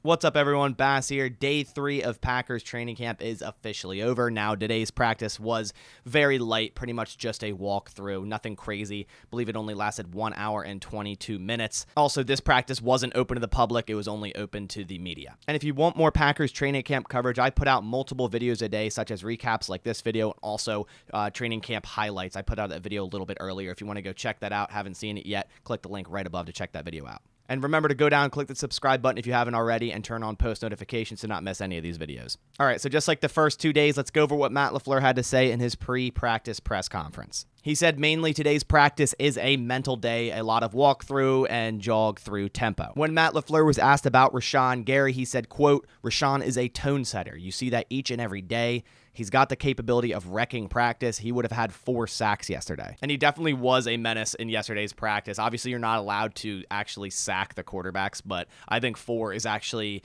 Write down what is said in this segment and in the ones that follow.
What's up, everyone? Bass here. Day 3 of Packers training camp is officially over. Now, today's practice was very light, pretty much just a walkthrough, nothing crazy. I believe it only lasted 1 hour and 22 minutes. Also, this practice wasn't open to the public. It was only open to the media. And if you want more Packers training camp coverage, I put out multiple videos a day, such as recaps like this video, and also training camp highlights. I put out that video a little bit earlier. If you want to go check that out, haven't seen it yet, click the link right above to check that video out. And remember to go down and click the subscribe button if you haven't already and turn on post notifications to not miss any of these videos. All right, so just like the first 2 days, let's go over what Matt Lafleur had to say in his pre-practice press conference. He said mainly today's practice is a mental day, a lot of walkthrough and jog through tempo. When Matt Lafleur was asked about Rashan Gary, he said, quote, "Rashan is a tone setter. You see that each and every day. He's got the capability of wrecking practice. He would have had 4 sacks yesterday." And he definitely was a menace in yesterday's practice. Obviously, you're not allowed to actually sack the quarterbacks, but I think 4 is actually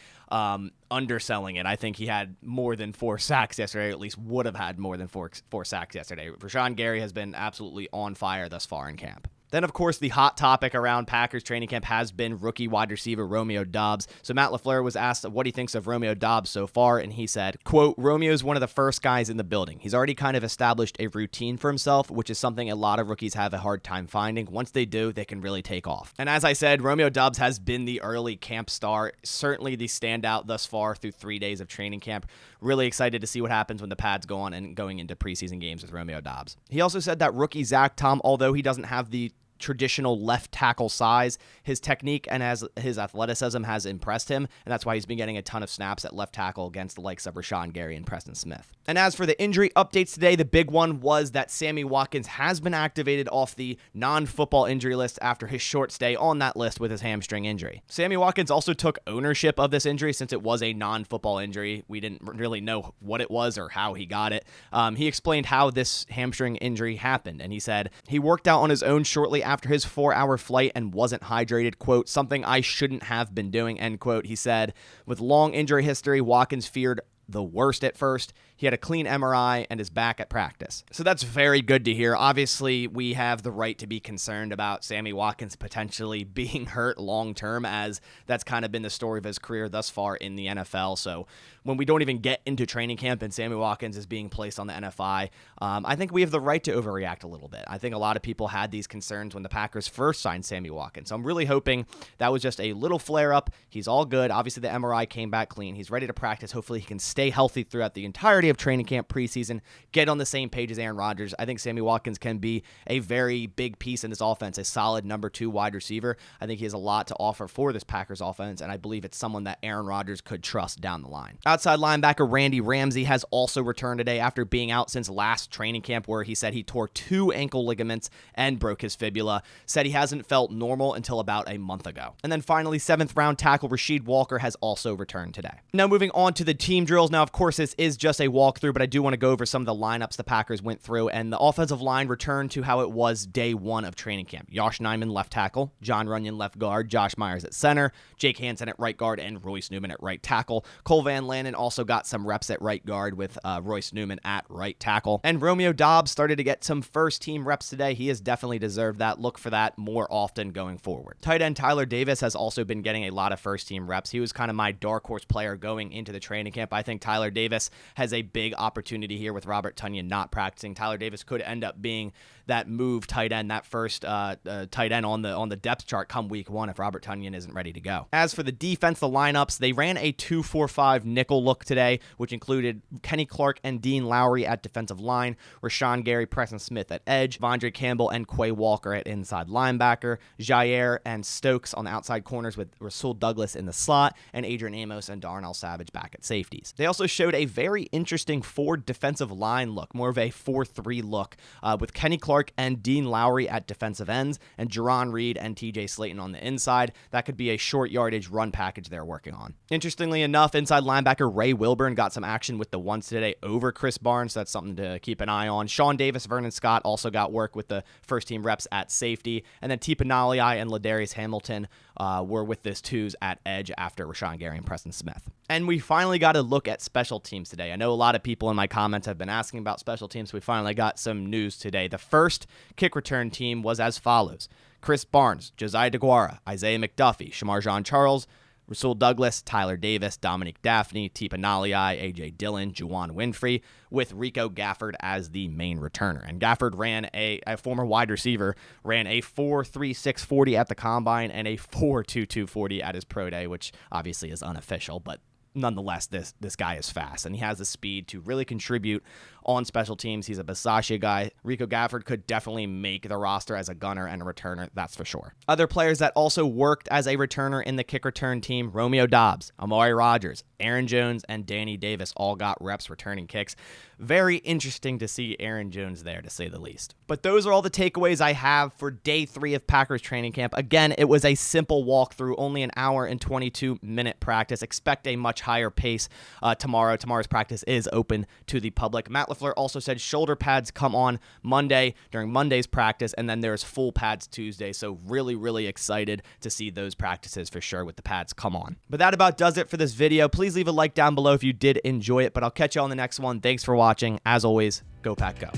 underselling it. I think he had more than 4 sacks yesterday, or at least would have had more than four sacks yesterday. Rashan Gary has been absolutely on fire thus far in camp. Then, of course, the hot topic around Packers training camp has been rookie wide receiver Romeo Doubs. So Matt Lafleur was asked what he thinks of Romeo Doubs so far, and he said, quote, "Romeo is one of the first guys in the building. He's already kind of established a routine for himself, which is something a lot of rookies have a hard time finding. Once they do, they can really take off." And as I said, Romeo Doubs has been the early camp star, certainly the standout thus far through 3 days of training camp. Really excited to see what happens when the pads go on and going into preseason games with Romeo Doubs. He also said that rookie Zach Tom, although he doesn't have the traditional left tackle size, his technique and his athleticism has impressed him, and that's why he's been getting a ton of snaps at left tackle against the likes of Rashan Gary and Preston Smith. And as for the injury updates today, the big one was that Sammy Watkins has been activated off the non-football injury list after his short stay on that list with his hamstring injury. Sammy Watkins also took ownership of this injury since it was a non-football injury. We didn't really know what it was or how he got it. He explained how this hamstring injury happened, and he said he worked out on his own shortly after his 4-hour flight and wasn't hydrated, quote, "something I shouldn't have been doing," end quote. He said, with long injury history, Watkins feared the worst at first. He had a clean MRI and is back at practice. So that's very good to hear. Obviously, we have the right to be concerned about Sammy Watkins potentially being hurt long-term, as that's kind of been the story of his career thus far in the NFL. So when we don't even get into training camp and Sammy Watkins is being placed on the NFI, I think we have the right to overreact a little bit. I think a lot of people had these concerns when the Packers first signed Sammy Watkins. So I'm really hoping that was just a little flare-up. He's all good. Obviously, the MRI came back clean. He's ready to practice. Hopefully, he can stay healthy throughout the entirety of training camp, preseason, get on the same page as Aaron Rodgers. I think Sammy Watkins can be a very big piece in this offense, a solid number 2 wide receiver. I think he has a lot to offer for this Packers offense, and I believe it's someone that Aaron Rodgers could trust down the line. Outside linebacker Randy Ramsey has also returned today after being out since last training camp, where he said he tore 2 ankle ligaments and broke his fibula. Said he hasn't felt normal until about a month ago. And then finally, 7th round tackle Rasheed Walker has also returned today. Now moving on to the team drills. Now, of course, this is just a walkthrough, but I do want to go over some of the lineups the Packers went through, and the offensive line returned to how it was day 1 of training camp. Josh Nijman left tackle, John Runyon left guard, Josh Myers at center, Jake Hansen at right guard, and Royce Newman at right tackle. Cole Van Lanen also got some reps at right guard with Royce Newman at right tackle. And Romeo Doubs started to get some first-team reps today. He has definitely deserved that. Look for that more often going forward. Tight end Tyler Davis has also been getting a lot of first-team reps. He was kind of my dark horse player going into the training camp. I think Tyler Davis has a big opportunity here with Robert Tonyan not practicing. Tyler Davis could end up being that move tight end, that first tight end on the depth chart come week 1 if Robert Tonyan isn't ready to go. As for the defense, the lineups, they ran a 2-4-5 nickel look today, which included Kenny Clark and Dean Lowry at defensive line, Rashan Gary, Preston Smith at edge, Vondre Campbell and Quay Walker at inside linebacker, Jair and Stokes on the outside corners with Rasul Douglas in the slot, and Adrian Amos and Darnell Savage back at safeties. They also showed a very interesting 4 defensive line look, more of a 4-3 look, with Kenny Clark and Dean Lowry at defensive ends, and Jerron Reed and TJ Slayton on the inside. That could be a short yardage run package they're working on. Interestingly enough, inside linebacker Ray Wilburn got some action with the ones today over Chris Barnes, so that's something to keep an eye on. Sean Davis, Vernon Scott also got work with the first team reps at safety, and then Tipa Nalai and Ladarius Hamilton were with this twos at edge after Rashan Gary and Preston Smith. And we finally got a look at special teams today. I know a lot of people in my comments have been asking about special teams. We finally got some news today. The first kick return team was as follows: Chris Barnes, Josiah DeGuara, Isaiah McDuffie, Shamar Jean Charles, Rasul Douglas, Tyler Davis, Dominic Daphne, Tipa Nalii, A.J. Dillon, Juwan Winfrey, with Rico Gafford as the main returner. And Gafford ran a former wide receiver, ran a 4.36 40 at the combine and a 4.22 40 at his pro day, which obviously is unofficial, but nonetheless, this guy is fast, and he has the speed to really contribute on special teams. He's a Basaraski guy. Rico Gafford could definitely make the roster as a gunner and a returner, that's for sure. Other players that also worked as a returner in the kick return team, Romeo Dobbs, Amari Rogers, Aaron Jones, and Danny Davis all got reps returning kicks. Very interesting to see Aaron Jones there, to say the least. But those are all the takeaways I have for day 3 of Packers training camp. Again, it was a simple walkthrough, only an hour and 22-minute practice. Expect a much higher pace tomorrow. Tomorrow's practice is open to the public. Matt Lafleur also said shoulder pads come on Monday during Monday's practice, and then there's full pads Tuesday. So really, really excited to see those practices for sure with the pads come on. But that about does it for this video. Please leave a like down below if you did enjoy it, but I'll catch you on the next one. Thanks for watching. As always, go Pack Go.